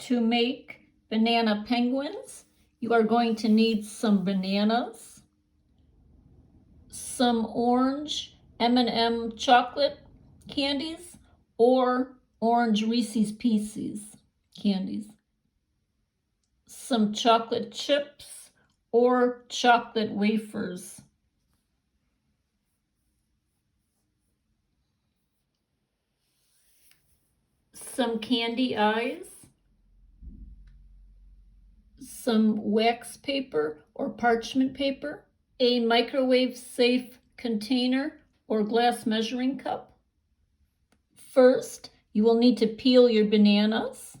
To make banana penguins, you are going to need some bananas, some orange M&M chocolate candies, or orange Reese's Pieces candies, some chocolate chips or chocolate wafers, some candy eyes, some wax paper or parchment paper, a microwave safe container or glass measuring cup. First, you will need to peel your bananas.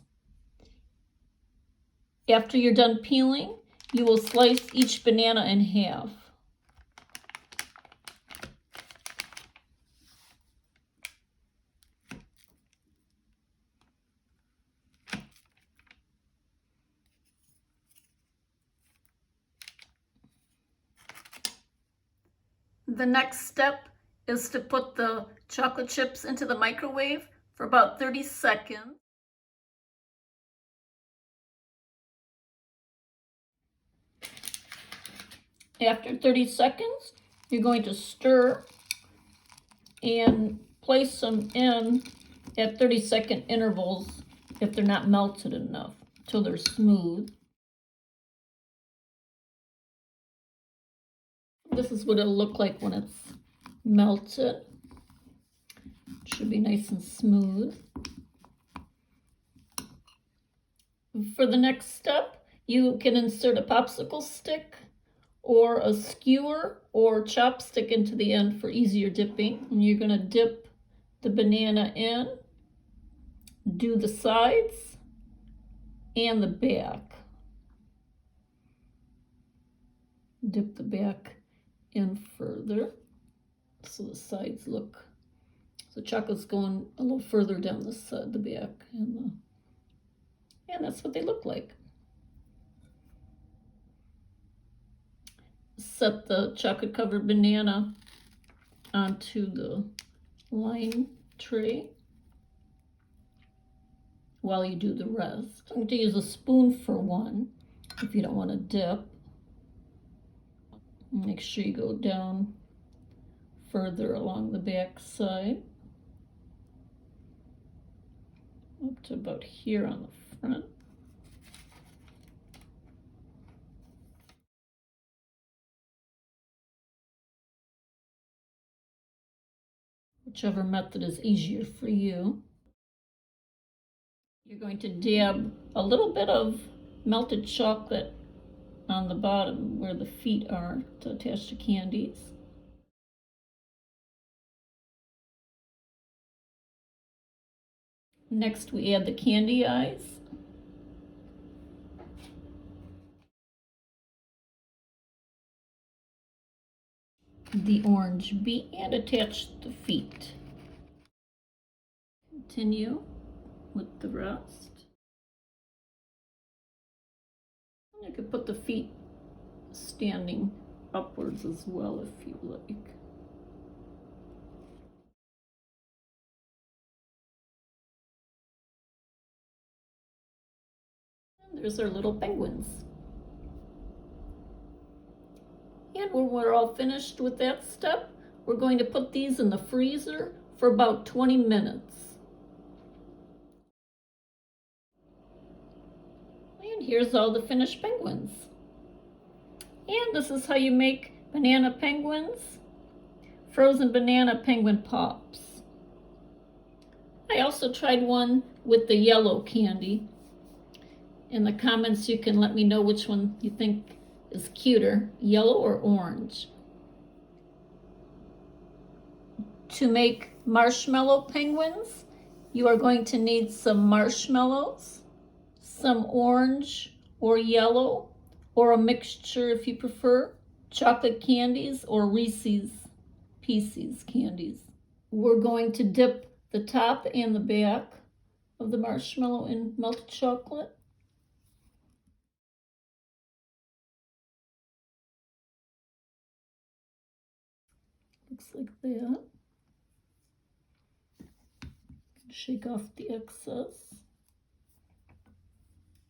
After you're done peeling, you will slice each banana in half. The next step is to put the chocolate chips into the microwave for about 30 seconds. After 30 seconds, you're going to stir and place them in at 30-second intervals if they're not melted enough, till they're smooth. This is what it'll look like when it's melted. It should be nice and smooth. For the next step, you can insert a popsicle stick or a skewer or chopstick into the end for easier dipping. And you're going to dip the banana in, do the sides and the back. Dip the back in further so the sides look, so chocolate's going a little further down the side, the back, and that's what they look like. Set the chocolate covered banana onto the line tray while you do the rest. I'm going to use a spoon for one if you don't want to dip. Make sure you go down further along the back side, up to about here on the front. Whichever method is easier for you. You're going to dab a little bit of melted chocolate on the bottom where the feet are to attach the candies. Next, we add the candy eyes. The orange beak and attach the feet. Continue with the rest. You could put the feet standing upwards as well if you like. And there's our little penguins. And when we're all finished with that step, we're going to put these in the freezer for about 20 minutes. And here's all the finished penguins. And this is how you make banana penguins, frozen banana penguin pops. I also tried one with the yellow candy. In the comments you can let me know which one you think is cuter, yellow or orange. To make marshmallow penguins, you are going to need some marshmallows, some orange or yellow, or a mixture if you prefer, chocolate candies or Reese's Pieces candies. We're going to dip the top and the back of the marshmallow in melted chocolate. Looks like that. Shake off the excess.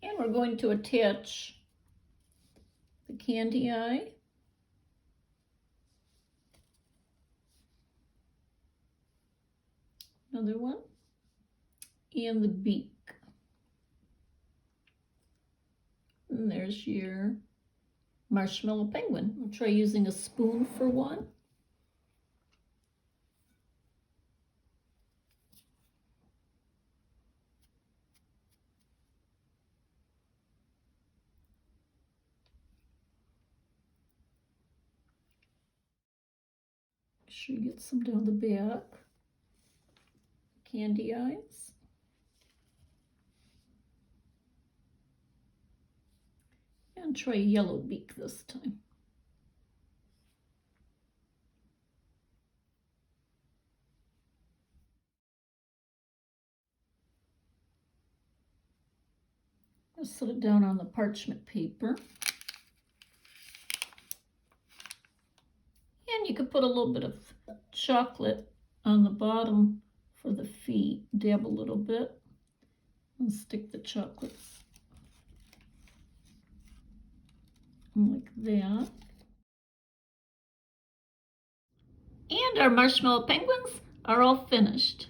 And we're going to attach the candy eye. Another one. And the beak. And there's your marshmallow penguin. I'll try using a spoon for one. Make sure you get some down the back. Candy eyes. And try yellow beak this time. I'll set it down on the parchment paper. And you could put a little bit of chocolate on the bottom for the feet. Dab a little bit and stick the chocolates like that. And our marshmallow penguins are all finished.